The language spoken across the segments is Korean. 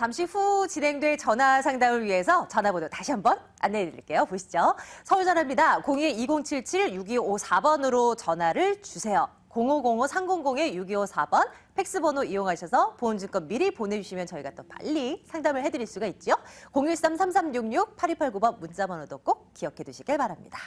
잠시 후 진행될 전화 상담을 위해서 전화번호 다시 한번 안내해 드릴게요. 보시죠. 서울 전화입니다. 02-2077-6254번으로 전화를 주세요. 0505-300-6254번 팩스번호 이용하셔서 보험증권 미리 보내주시면 저희가 또 빨리 상담을 해드릴 수가 있죠. 013-3366-8289번 문자번호도 꼭 기억해 두시길 바랍니다.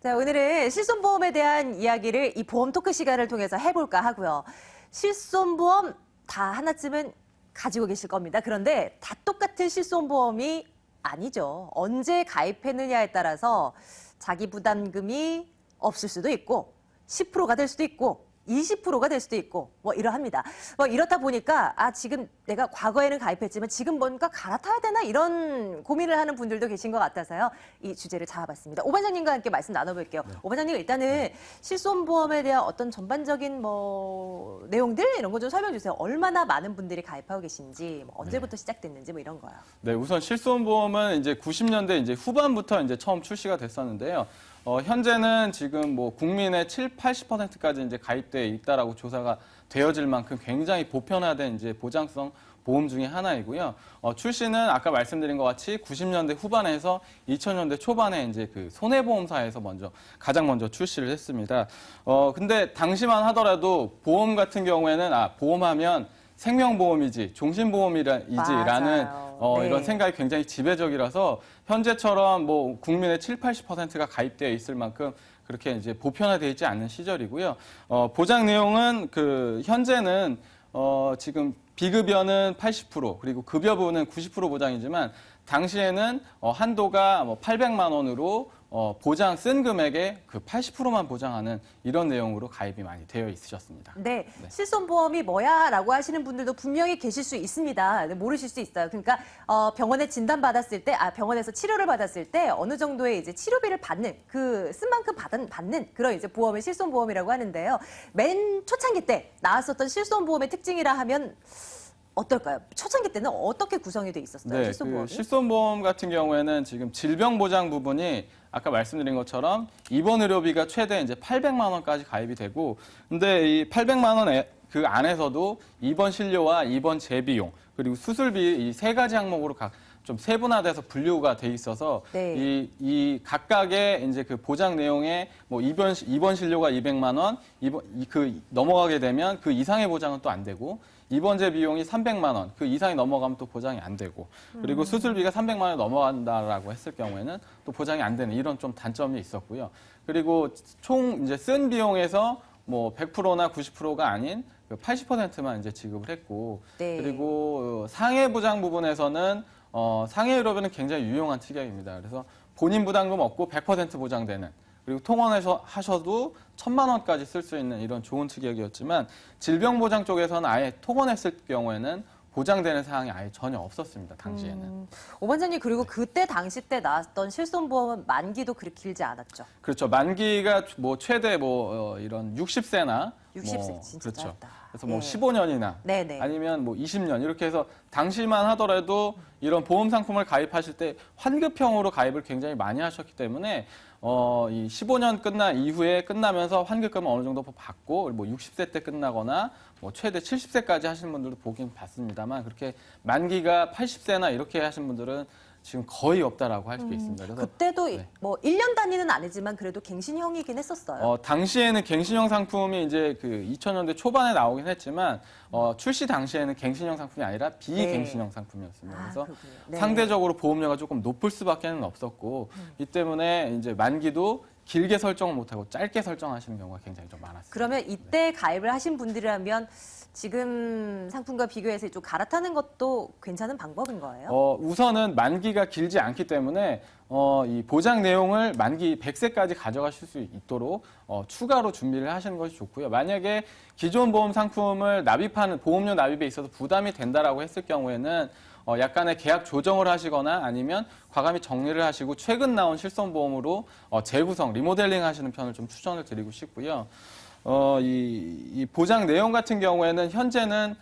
자, 오늘은 실손보험에 대한 이야기를 이 보험 토크 시간을 통해서 해볼까 하고요. 실손보험 다 하나쯤은 가지고 계실 겁니다. 그런데 다 똑같은 실손보험이 아니죠. 언제 가입했느냐에 따라서 자기 부담금이 없을 수도 있고 10%가 될 수도 있고 20%가 될 수도 있고 뭐 이러합니다. 이렇다 보니까 지금 내가 과거에는 가입했지만 지금 뭔가 갈아타야 되나 이런 고민을 하는 분들도 계신 것 같아서요. 이 주제를 잡아봤습니다. 오 반장님과 함께 말씀 나눠볼게요. 네. 오 반장님 일단은 실손보험에 대한 어떤 전반적인 내용들 이런 거 좀 설명해 주세요. 얼마나 많은 분들이 가입하고 계신지 언제부터 시작됐는지 이런 거요. 네, 우선 실손보험은 이제 90년대 이제 후반부터 이제 처음 출시가 됐었는데요. 현재는 지금 국민의 80%까지 이제 가입돼 있다라고 조사가 되어질 만큼 굉장히 보편화된 이제 보장성 보험 중에 하나이고요. 출시는 아까 말씀드린 것 같이 90년대 후반에서 2000년대 초반에 이제 그 손해보험사에서 가장 먼저 출시를 했습니다. 근데 당시만 하더라도 보험 같은 경우에는 보험하면 생명보험이지 종신보험이지라는 네. 이런 생각이 굉장히 지배적이라서 현재처럼 국민의 80%가 가입되어 있을 만큼 그렇게 이제 보편화되어 있지 않는 시절이고요. 보장 내용은 현재는 지금 비급여는 80% 그리고 급여 부분은 90% 보장이지만 당시에는 한도가 800만 원으로 보장 쓴 금액의 80%만 보장하는 이런 내용으로 가입이 많이 되어 있으셨습니다. 네, 실손보험이 뭐야라고 하시는 분들도 분명히 계실 수 있습니다. 모르실 수 있어요. 그러니까 병원에 진단받았을 때, 병원에서 치료를 받았을 때 어느 정도의 이제 치료비를 받는 쓴 만큼 받는 그런 이제 보험을 실손보험이라고 하는데요. 맨 초창기 때 나왔었던 실손보험의 특징이라 하면 어떨까요? 초창기 때는 어떻게 구성이 돼 있었어요? 네, 실손보험이? 실손보험 같은 경우에는 지금 질병보장 부분이 아까 말씀드린 것처럼 입원 의료비가 최대 이제 800만 원까지 가입이 되고, 근데 이 800만 원 그 안에서도 입원 진료와 입원 재비용 그리고 수술비 이 세 가지 항목으로 좀 세분화돼서 분류가 돼 있어서 네. 이 각각의 이제 그 보장 내용에 입원 진료가 200만 원, 넘어가게 되면 그 이상의 보장은 또 안 되고 입원재 비용이 300만 원, 그 이상이 넘어가면 또 보장이 안 되고 그리고 수술비가 300만 원이 넘어간다라고 했을 경우에는 또 보장이 안 되는 이런 좀 단점이 있었고요. 그리고 총 이제 쓴 비용에서 100%나 90%가 아닌 80%만 이제 지급을 했고 네. 그리고 상해 보장 부분에서는 상해 의료비는 굉장히 유용한 특약입니다. 그래서 본인 부담금 없고 100% 보장되는 그리고 통원해서 하셔도 1000만 원까지 쓸 수 있는 이런 좋은 특약이었지만 질병보장 쪽에서는 아예 통원했을 경우에는 보장되는 사항이 아예 전혀 없었습니다. 당시에는. 오 반장님 그리고 그때 당시 때 나왔던 실손보험은 만기도 그렇게 길지 않았죠? 그렇죠. 만기가 최대 이런 60세나 60세 진짜 그렇죠. 짧다. 그래서 예. 15년이나 네네. 아니면 20년 이렇게 해서 당시만 하더라도 이런 보험 상품을 가입하실 때 환급형으로 가입을 굉장히 많이 하셨기 때문에 이 15년 끝난 이후에 끝나면서 환급금은 어느 정도 받고 60세 때 끝나거나 최대 70세까지 하시는 분들도 보긴 봤습니다만 그렇게 만기가 80세나 이렇게 하신 분들은 지금 거의 없다라고 할 수 있습니다. 그래서 그때도 1년 단위는 아니지만 그래도 갱신형이긴 했었어요. 당시에는 갱신형 상품이 이제 2000년대 초반에 나오긴 했지만 출시 당시에는 갱신형 상품이 아니라 비갱신형 상품이었습니다. 그래서 네. 상대적으로 보험료가 조금 높을 수밖에는 없었고 이 때문에 이제 만기도 길게 설정을 못하고 짧게 설정하시는 경우가 굉장히 좀 많았습니다. 그러면 이때 가입을 하신 분들이라면 지금 상품과 비교해서 좀 갈아타는 것도 괜찮은 방법인 거예요? 우선은 만기가 길지 않기 때문에 이 보장 내용을 만기 100세까지 가져가실 수 있도록 추가로 준비를 하시는 것이 좋고요. 만약에 기존 보험 상품을 납입하는 보험료 납입에 있어서 부담이 된다라고 했을 경우에는 약간의 계약 조정을 하시거나 아니면 과감히 정리를 하시고 최근 나온 실손보험으로 재구성, 리모델링 하시는 편을 좀 추천을 드리고 싶고요. 이 보장 내용 같은 경우에는 현재는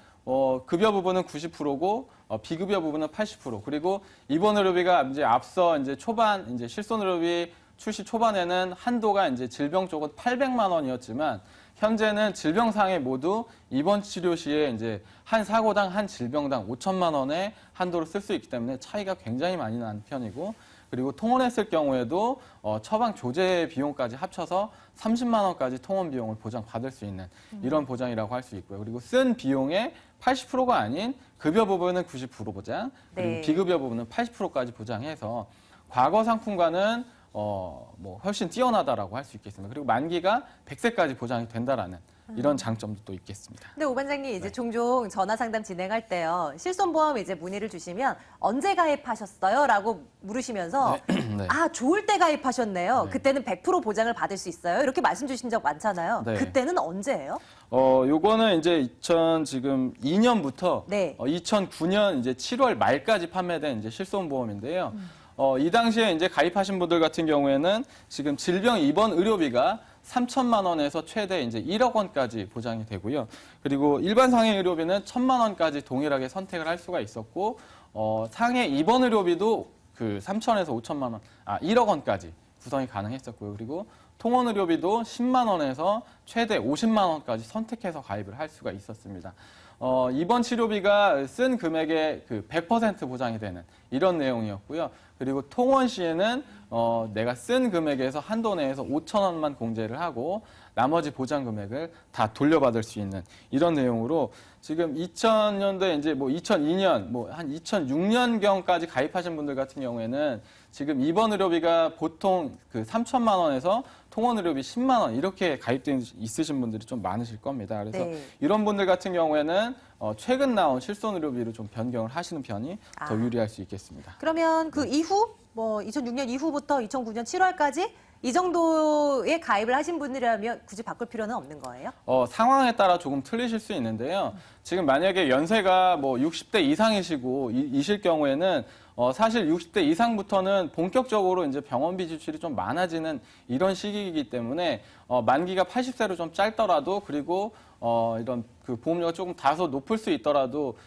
급여 부분은 90%고 비급여 부분은 80% 그리고 입원 의료비가 이제 앞서 이제 초반 이제 실손 의료비 출시 초반에는 한도가 이제 질병 쪽은 800만 원이었지만 현재는 질병상에 모두 입원 치료 시에 이제 한 사고당 한 질병당 5천만 원의 한도를 쓸 수 있기 때문에 차이가 굉장히 많이 나는 편이고 그리고 통원했을 경우에도 처방 조제 비용까지 합쳐서 30만 원까지 통원 비용을 보장받을 수 있는 이런 보장이라고 할 수 있고요. 그리고 쓴 비용의 80%가 아닌 급여 부분은 90% 보장, 그리고 네. 비급여 부분은 80%까지 보장해서 과거 상품과는 뭐 훨씬 뛰어나다라고 할 수 있겠습니다. 그리고 만기가 100세까지 보장이 된다라는 이런 장점도 또 있겠습니다. 근데 오 반장님 이제 종종 전화 상담 진행할 때요. 실손보험 이제 문의를 주시면 언제 가입하셨어요? 라고 물으시면서 네. 아, 좋을 때 가입하셨네요. 네. 그때는 100% 보장을 받을 수 있어요. 이렇게 말씀 주신 적 많잖아요. 네. 그때는 언제예요? 요거는 이제 2002년부터 네. 2009년 이제 7월 말까지 판매된 이제 실손보험인데요. 이 당시에 이제 가입하신 분들 같은 경우에는 지금 질병 입원 의료비가 3천만 원에서 최대 이제 1억 원까지 보장이 되고요. 그리고 일반 상해 의료비는 1,000만 원까지 동일하게 선택을 할 수가 있었고, 상해 입원 의료비도 그 3천에서 5천만 원, 1억 원까지 구성이 가능했었고요. 그리고 통원 의료비도 10만 원에서 최대 50만 원까지 선택해서 가입을 할 수가 있었습니다. 입원 치료비가 쓴 금액의 그 100% 보장이 되는 이런 내용이었고요. 그리고 통원 시에는 내가 쓴 금액에서 한도 내에서 5천 원만 공제를 하고 나머지 보장 금액을 다 돌려받을 수 있는 이런 내용으로 지금 2000년도에 이제 뭐 2002년 뭐 한 2006년경까지 가입하신 분들 같은 경우에는 지금 입원 의료비가 보통 그 3천만 원에서 통원 의료비 10만 원 이렇게 가입돼 있으신 분들이 좀 많으실 겁니다. 그래서 네. 이런 분들 같은 경우에는 최근 나온 실손 의료비로 좀 변경을 하시는 편이 더 유리할 수 있겠습니다. 그러면 그 이후 뭐 2006년 이후부터 2009년 7월까지 이 정도에 가입을 하신 분들이라면 굳이 바꿀 필요는 없는 거예요? 상황에 따라 조금 틀리실 수 있는데요. 지금 만약에 연세가 뭐 60대 이상이시고 이실 경우에는 사실 60대 이상부터는 본격적으로 이제 병원비 지출이 좀 많아지는 이런 시기이기 때문에 만기가 80세로 좀 짧더라도 그리고 이런 그 보험료가 조금 다소 높을 수 있더라도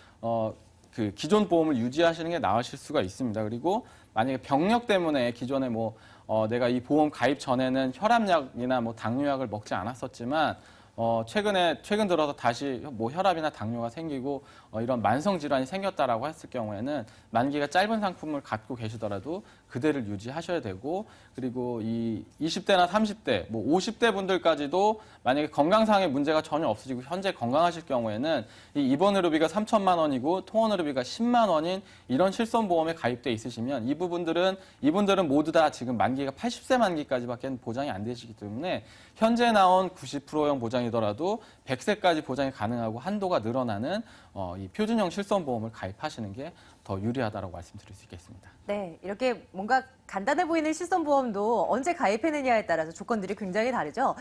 그 기존 보험을 유지하시는 게 나으실 수가 있습니다. 그리고 만약에 병력 때문에 기존에 뭐 내가 이 보험 가입 전에는 혈압약이나 뭐 당뇨약을 먹지 않았었지만 최근 들어서 다시 뭐 혈압이나 당뇨가 생기고 이런 만성 질환이 생겼다라고 했을 경우에는 만기가 짧은 상품을 갖고 계시더라도 그대를 유지하셔야 되고 그리고 이 20대나 30대, 뭐 50대 분들까지도 만약에 건강상의 문제가 전혀 없으시고 현재 건강하실 경우에는 이 입원 의료비가 3천만 원이고 통원 의료비가 10만 원인 이런 실손보험에 가입돼 있으시면 이분들은 모두 다 지금 만기가 80세 만기까지밖에 보장이 안 되시기 때문에 현재 나온 90%형 보장이더라도 100세까지 보장이 가능하고 한도가 늘어나는 이 표준형 실손보험을 가입하시는 게 더 유리하다고 말씀드릴 수 있겠습니다. 네, 이렇게 뭔가 간단해 보이는 실손보험도 언제 가입했느냐에 따라서 조건들이 굉장히 다르죠.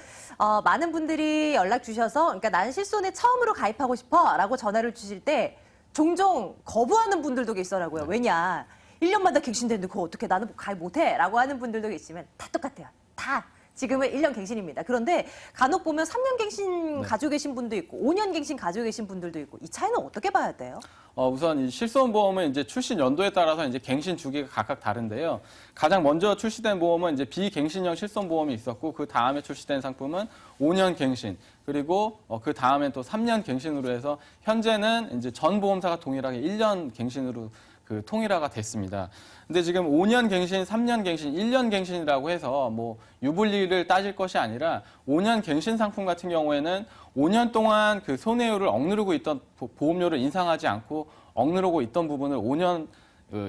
많은 분들이 연락 주셔서, 그러니까 나는 실손에 처음으로 가입하고 싶어라고 전화를 주실 때 종종 거부하는 분들도 계시더라고요. 왜냐, 1년마다 갱신되는데 그거 어떻게 나는 가입 못해? 라고 하는 분들도 계시지만 다 똑같아요. 다. 지금은 1년 갱신입니다. 그런데 간혹 보면 3년 갱신 가지고 계신 분도 있고 5년 갱신 가지고 계신 분들도 있고 이 차이는 어떻게 봐야 돼요? 우선 이 실손보험은 이제 출시 연도에 따라서 이제 갱신 주기가 각각 다른데요. 가장 먼저 출시된 보험은 이제 비갱신형 실손보험이 있었고 그 다음에 출시된 상품은 5년 갱신 그리고 그 다음에 또 3년 갱신으로 해서 현재는 이제 전 보험사가 동일하게 1년 갱신으로 그 통일화가 됐습니다. 근데 지금 5년 갱신, 3년 갱신, 1년 갱신이라고 해서 뭐 유불리를 따질 것이 아니라 5년 갱신 상품 같은 경우에는 5년 동안 그 손해율을 억누르고 있던 보험료를 인상하지 않고 억누르고 있던 부분을 5년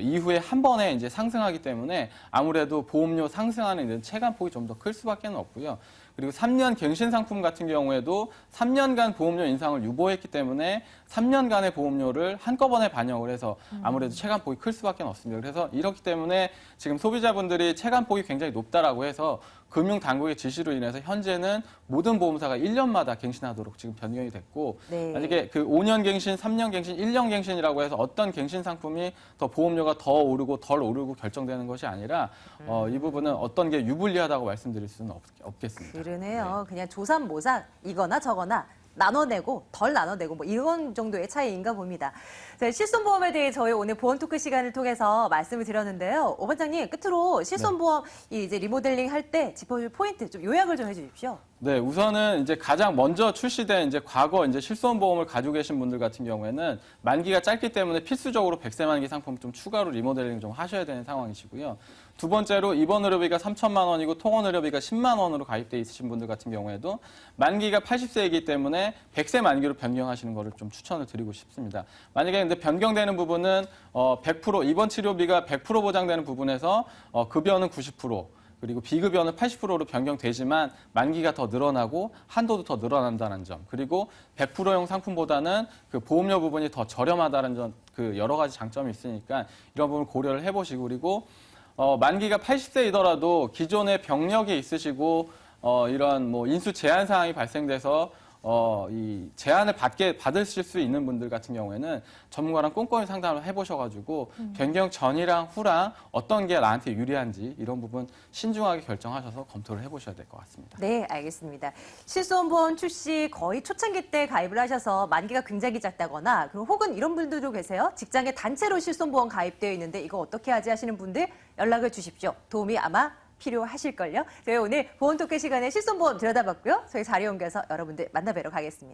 이후에 한 번에 이제 상승하기 때문에 아무래도 보험료 상승하는 이런 체감폭이 좀 더 클 수밖에 없고요. 그리고 3년 갱신 상품 같은 경우에도 3년간 보험료 인상을 유보했기 때문에 3년간의 보험료를 한꺼번에 반영을 해서 아무래도 체감폭이 클 수밖에 없습니다. 그래서 이렇기 때문에 지금 소비자분들이 체감폭이 굉장히 높다라고 해서 금융당국의 지시로 인해서 현재는 모든 보험사가 1년마다 갱신하도록 지금 변경이 됐고 네. 만약에 그 5년 갱신, 3년 갱신, 1년 갱신이라고 해서 어떤 갱신 상품이 더 보험료가 더 오르고 덜 오르고 결정되는 것이 아니라 이 부분은 어떤 게 유불리하다고 말씀드릴 수는 없겠습니다. 그러네요. 그냥 조삼모사 이거나 저거나 나눠내고 덜 나눠내고 뭐 이런 정도의 차이인가 봅니다. 자, 실손보험에 대해 저희 오늘 보험 토크 시간을 통해서 말씀을 드렸는데요. 오 반장님 끝으로 실손보험 이제 리모델링 할 때 짚어줄 포인트 좀 요약을 좀 해주십시오. 네, 우선은 이제 가장 먼저 출시된 이제 과거 이제 실손보험을 가지고 계신 분들 같은 경우에는 만기가 짧기 때문에 필수적으로 100세 만기 상품 좀 추가로 리모델링 좀 하셔야 되는 상황이시고요. 두 번째로 입원 의료비가 3천만 원이고 통원 의료비가 10만 원으로 가입돼 있으신 분들 같은 경우에도 만기가 80세이기 때문에 100세 만기로 변경하시는 것을 좀 추천을 드리고 싶습니다. 만약에 근데 변경되는 부분은 100% 입원 치료비가 100% 보장되는 부분에서 급여는 90%, 그리고 비급여는 80%로 변경되지만 만기가 더 늘어나고 한도도 더 늘어난다는 점, 그리고 100%용 상품보다는 그 보험료 부분이 더 저렴하다는 점, 그 여러 가지 장점이 있으니까 이런 부분 고려를 해보시고, 그리고 만기가 80세이더라도 기존에 병력이 있으시고 이런 뭐 인수 제한 사항이 발생돼서 이 제한을 받으실 수 있는 분들 같은 경우에는 전문가랑 꼼꼼히 상담을 해보셔가지고 변경 전이랑 후랑 어떤 게 나한테 유리한지 이런 부분 신중하게 결정하셔서 검토를 해보셔야 될 것 같습니다. 네, 알겠습니다. 실손보험 출시 거의 초창기 때 가입을 하셔서 만기가 굉장히 작다거나 그리고 혹은 이런 분들도 계세요. 직장에 단체로 실손보험 가입되어 있는데 이거 어떻게 하지 하시는 분들 연락을 주십시오. 도움이 아마 필요하실걸요. 저희 오늘 보험 토크 시간에 실손보험 들여다봤고요. 저희 자리에 옮겨서 여러분들 만나뵈러 가겠습니다.